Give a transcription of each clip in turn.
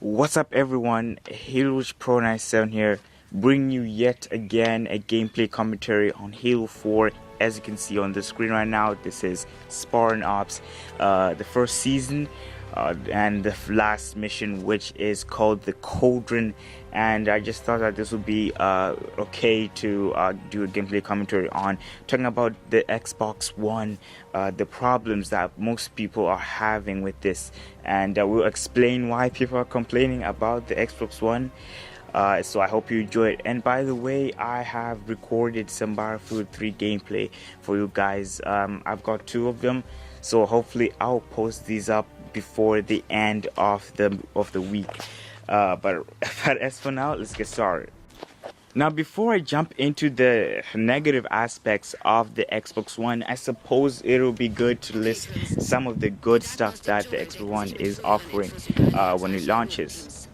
What's up everyone, Halo Pro 97 here, bringing you yet again a gameplay commentary on Halo 4. As you can see on the screen right now, this is Spawn Ops, the first season and the last mission, which is called the Cauldron. And I just thought that this would be okay to do a gameplay commentary on talking about the Xbox One, the problems that most people are having with this, and we'll explain why people are complaining about the Xbox One. So I hope you enjoy it. And by the way, I have recorded some Battlefield 3 gameplay for you guys. I've got 2 of them, so hopefully I'll post these up before the end of the week. But as for now, let's get started. Now, before I jump into the negative aspects of the Xbox One, I suppose it will be good to list some of the good stuff that the Xbox One is offering when it launches.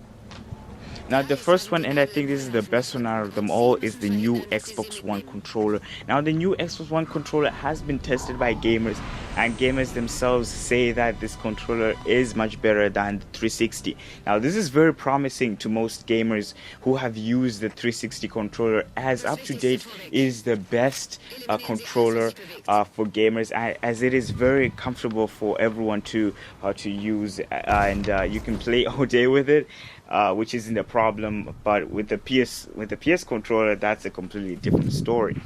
Now, the first one, and I think this is the best one out of them all, is the new Xbox One controller. Now, the new Xbox One controller has been tested by gamers, and gamers themselves say that this controller is much better than the 360. Now, this is very promising to most gamers who have used the 360 controller, as up to date is the best controller for gamers, as it is very comfortable for everyone to use, and you can play all day with it. Which isn't a problem, but with the PS controller, that's a completely different story.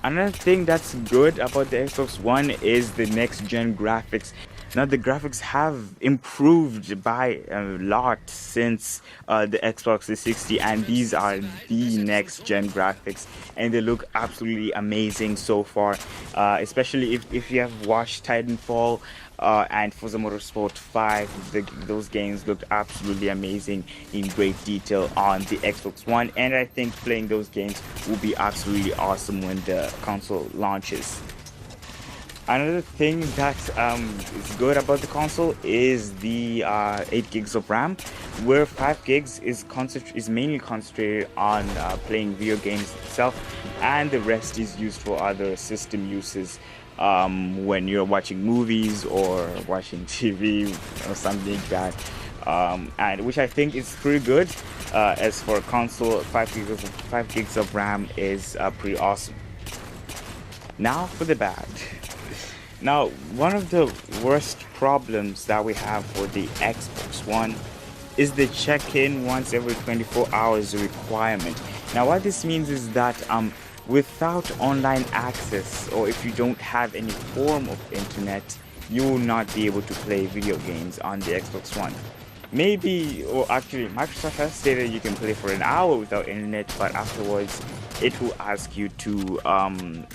Another thing that's good about the Xbox One is the next gen graphics. Now, the graphics have improved by a lot since the Xbox 360, and these are the next gen graphics, and they look absolutely amazing so far, especially if you have watched Titanfall and Forza Motorsport 5. Those games looked absolutely amazing in great detail on the Xbox One, and I think playing those games will be absolutely awesome when the console launches. Another thing that is good about the console is the 8 gigs of RAM, where 5 gigs is mainly concentrated on playing video games itself, and the rest is used for other system uses, when you're watching movies or watching TV or something like that, and which I think is pretty good. As for a console, 5 gigs of RAM is pretty awesome. Now for the bad. Now, one of the worst problems that we have for the Xbox One is the check-in once every 24 hours requirement. Now, what this means is that without online access, or if you don't have any form of internet, you will not be able to play video games on the Xbox One. Maybe, or actually, Microsoft has stated you can play for an hour without internet, but afterwards it will ask you to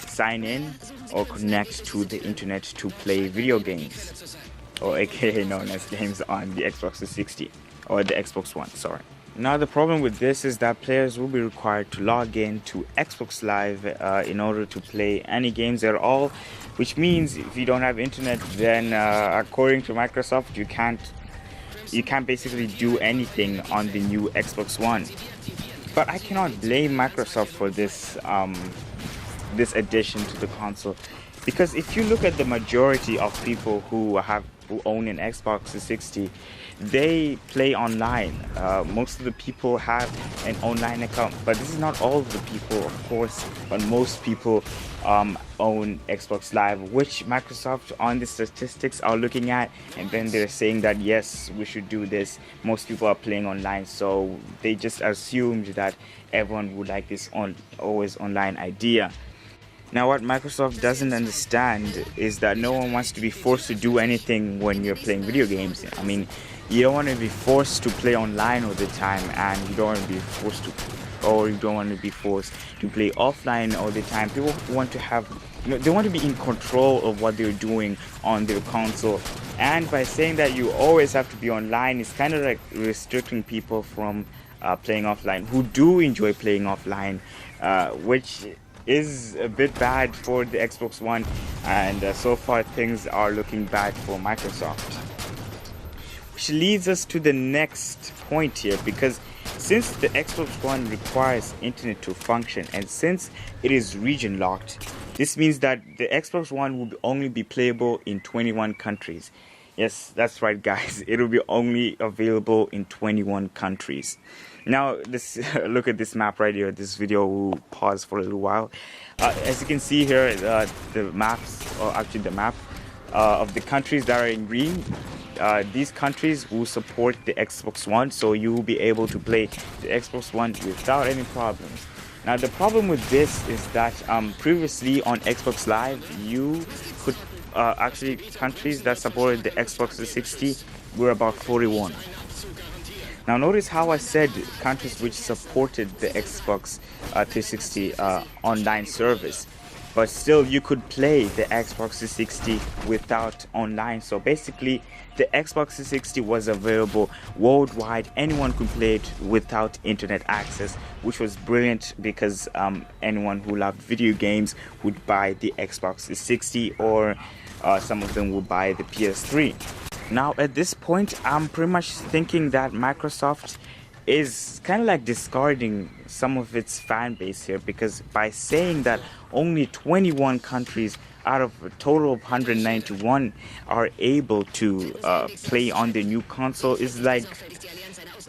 sign in or connect to the internet to play video games, or aka known as games on the Xbox 360 or the Xbox One, sorry. Now, the problem with this is that players will be required to log in to Xbox Live in order to play any games at all, which means if you don't have internet, then according to Microsoft, you can't basically do anything on the new Xbox One. But I cannot blame Microsoft for this addition to the console, because if you look at the majority of people who own an Xbox 360, they play online. Most of the people have an online account, but this is not all of the people, of course, but most people own Xbox Live, which Microsoft on the statistics are looking at, and then they're saying that yes, we should do this. Most people are playing online, so they just assumed that everyone would like this always online idea. Now, what Microsoft doesn't understand is that no one wants to be forced to do anything when you're playing video games. I mean, you don't want to be forced to play online all the time, and you don't want to be forced to play offline all the time. People want to have, they want to be in control of what they're doing on their console. And by saying that you always have to be online, it's kind of like restricting people from playing offline, who do enjoy playing offline, which is a bit bad for the Xbox One, and so far things are looking bad for Microsoft. Which leads us to the next point here, because since the Xbox One requires internet to function, and since it is region locked, this means that the Xbox One will only be playable in 21 countries. Yes, that's right, guys. It'll be only available in 21 countries. Now, this look at this map right here. This video will pause for a little while. As you can see here, the maps, or actually the map of the countries that are in green. These countries will support the Xbox One, so you will be able to play the Xbox One without any problems. Now, the problem with this is that previously on Xbox Live, you could actually, countries that supported the Xbox 360 were about 41. Now notice how I said countries which supported the Xbox 360 online service, but still you could play the Xbox 360 without online. So basically the Xbox 360 was available worldwide. Anyone could play it without internet access, which was brilliant because anyone who loved video games would buy the Xbox 360, or some of them would buy the PS3. Now at this point, I'm pretty much thinking that Microsoft is kind of like discarding some of its fan base here, because by saying that only 21 countries out of a total of 191 are able to play on the new console is like,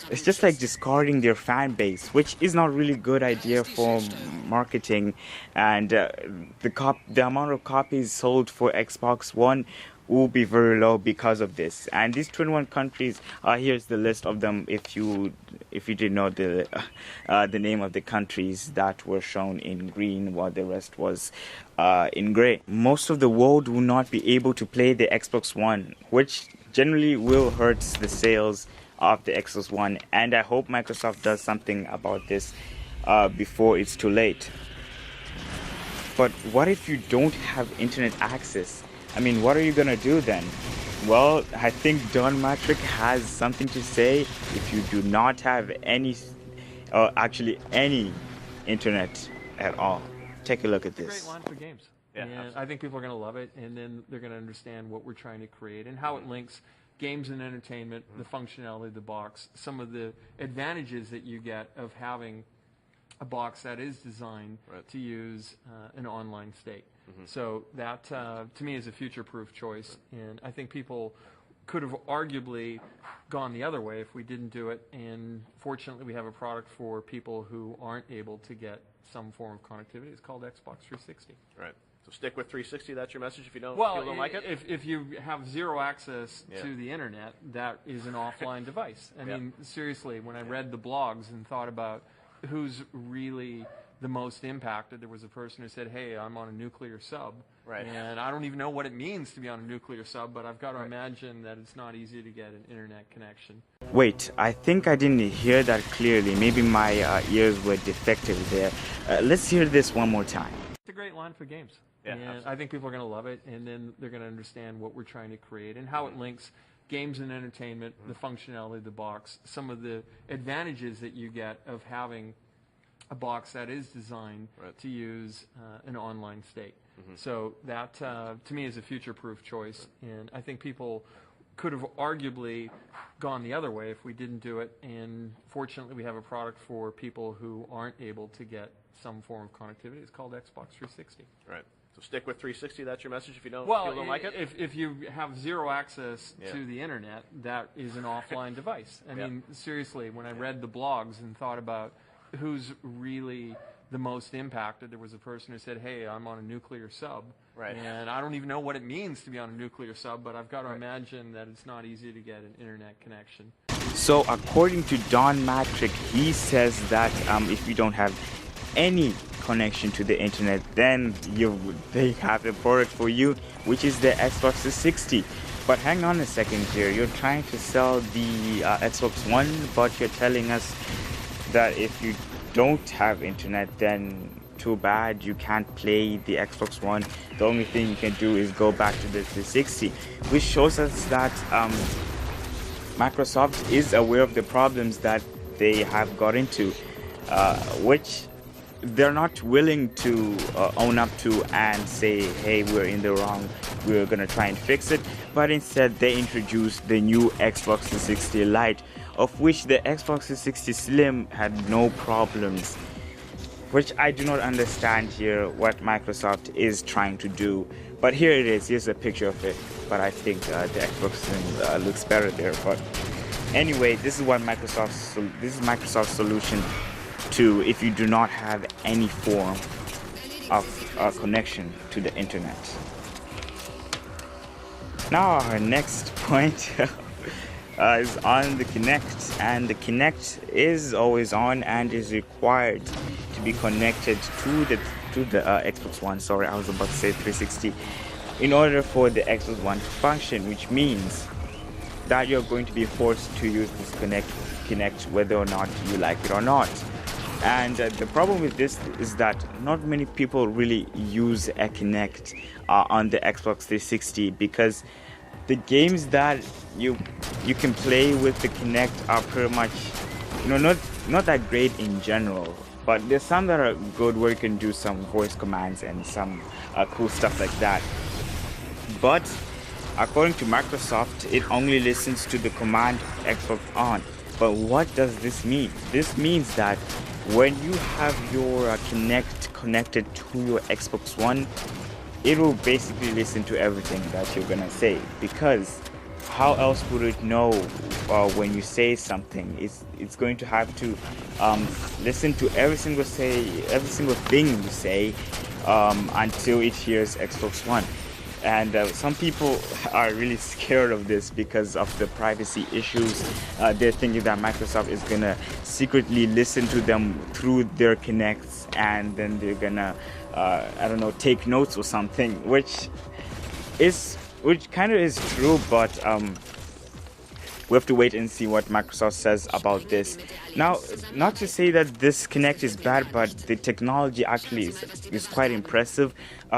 it's just like discarding their fan base, which is not really good idea for marketing. And the amount of copies sold for Xbox One will be very low because of this. And these 21 countries, here's the list of them if you didn't know the name of the countries that were shown in green while the rest was in gray. Most of the world will not be able to play the Xbox One, which generally will hurt the sales of the Xbox One, and I hope Microsoft does something about this before it's too late. But what if you don't have internet access? I mean, what are you gonna do then? Well, I think Don Matrick has something to say. If you do not have any, actually any internet at all, take a look at this. It's a great line for games. Yeah, and absolutely. I think people are going to love it, and then they're going to understand what we're trying to create and how it links games and entertainment, the functionality of the box, some of the advantages that you get of having a box that is designed to use an online state. So that, to me, is a future-proof choice, and I think people could have arguably gone the other way if we didn't do it, and fortunately we have a product for people who aren't able to get some form of connectivity. It's called Xbox 360. Right. So stick with 360. That's your message. If you don't, Well, if you don't like it. if you have zero access to the internet, that is an offline device. I mean, seriously, when I read the blogs and thought about who's really the most impacted, there was a person who said, hey, I'm on a nuclear sub, and I don't even know what it means to be on a nuclear sub, but I've got to imagine that it's not easy to get an internet connection. Wait, I think I didn't hear that clearly. Maybe my ears were defective there. Let's hear this one more time. It's a great line for games. Yeah, and absolutely. I think people are going to love it, and then they're going to understand what we're trying to create and how it links games and entertainment, the functionality of the box, some of the advantages that you get of having a box that is designed to use an online state. So that, to me, is a future-proof choice, and I think people could have arguably gone the other way if we didn't do it, and fortunately we have a product for people who aren't able to get some form of connectivity. It's called Xbox 360. Right. So stick with 360. That's your message. If you don't, Well, if you don't like it. if you have zero access to the internet, that is an offline device. I mean, seriously, when I read the blogs and thought about who's really the most impacted, there was a person who said, hey, I'm on a nuclear sub, and I don't even know what it means to be on a nuclear sub, but I've got to imagine that it's not easy to get an internet connection. So according to Don Matrick, he says that if you don't have any connection to the internet, then they have a product for you, which is the Xbox 360. But hang on a second here, you're trying to sell the Xbox One, but you're telling us that if you don't have internet, then too bad, you can't play the Xbox One. The only thing you can do is go back to the 360, which shows us that Microsoft is aware of the problems that they have got into, which they're not willing to own up to and say, hey, we're in the wrong, we're gonna try and fix it. But instead they introduced the new Xbox 360 Lite, of which the Xbox 360 Slim had no problems. which I do not understand here what Microsoft is trying to do. But here it is. Here's a picture of it. But I think the Xbox looks better there. But anyway, this is Microsoft's solution to if you do not have any form of connection to the internet. Now our next point is on the Kinect, and the Kinect is always on and is required to be connected to the Xbox One. Sorry, I was about to say 360. In order for the Xbox One to function, which means that you're going to be forced to use this Kinect whether or not you like it or not. And the problem with this is that not many people really use a Kinect on the Xbox 360, because the games that you can play with the Kinect are pretty much, not that great in general. But there's some that are good where you can do some voice commands and some cool stuff like that. But according to Microsoft, it only listens to the command Xbox on. But what does this mean? This means that when you have your Kinect connected to your Xbox One, it will basically listen to everything that you're gonna say, because how else would it know when you say something? It's going to have to listen to every single thing you say until it hears Xbox One. And some people are really scared of this because of the privacy issues. They're thinking that Microsoft is gonna secretly listen to them through their Kinects, and then they're gonna, take notes or something, which kind of is true, but we have to wait and see what Microsoft says about this. Now, not to say that this Kinect is bad, but the technology actually is quite impressive.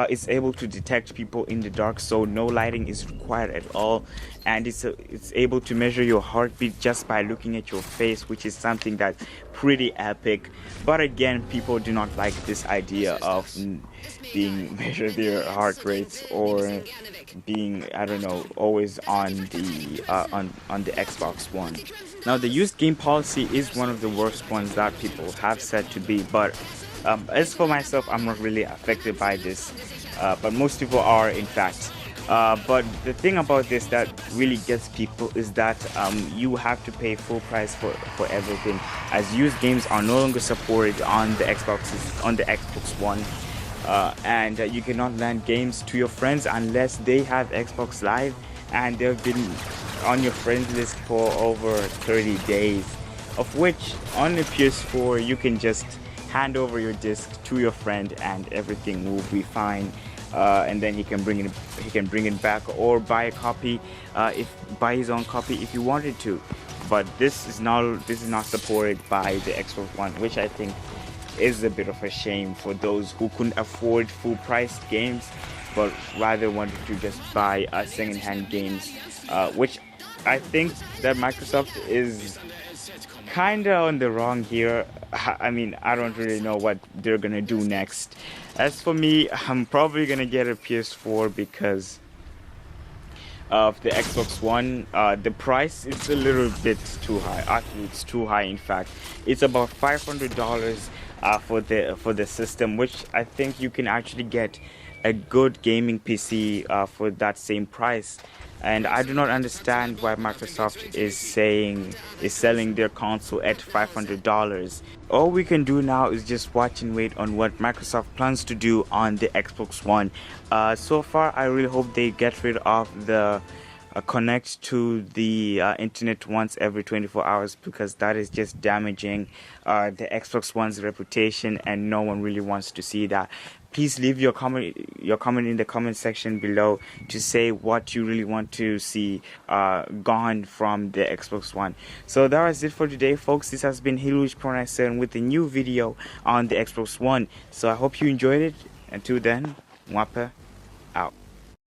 It's able to detect people in the dark, so no lighting is required at all. And it's able to measure your heartbeat just by looking at your face, which is something that's pretty epic. But again, people do not like this idea of measure their heart rates or being, always on the Xbox One. Now, the used game policy is one of the worst ones that people have said to be, but as for myself, I'm not really affected by this, but most people are, in fact. But the thing about this that really gets people is that you have to pay full price for everything, as used games are no longer supported on the Xbox One. And you cannot lend games to your friends unless they have Xbox Live and they've been on your friends list for over 30 days, of which on the PS4 you can just hand over your disc to your friend and everything will be fine, and then he can bring it back or buy a copy, buy his own copy if you wanted to. But this is not supported by the Xbox One, which I think is a bit of a shame for those who couldn't afford full-priced games, but rather wanted to just buy second-hand games, which I think that Microsoft is kind of on the wrong here. I mean, I don't really know what they're gonna do next. As for me, I'm probably gonna get a PS4 because of the Xbox One. The price is a little bit too high. Actually, it's too high. In fact, it's about $500 for the system, which I think you can actually get a good gaming PC for that same price. And I do not understand why Microsoft is selling their console at $500. All we can do now is just watch and wait on what Microsoft plans to do on the Xbox One. So far, I really hope they get rid of the connect to the internet once every 24 hours, because that is just damaging the Xbox One's reputation, and no one really wants to see that. Please leave your comment in the comment section below to say what you really want to see gone from the Xbox One. So that was it for today, folks. This has been Pro97 with a new video on the Xbox One. So I hope you enjoyed it. Until then, mwapa.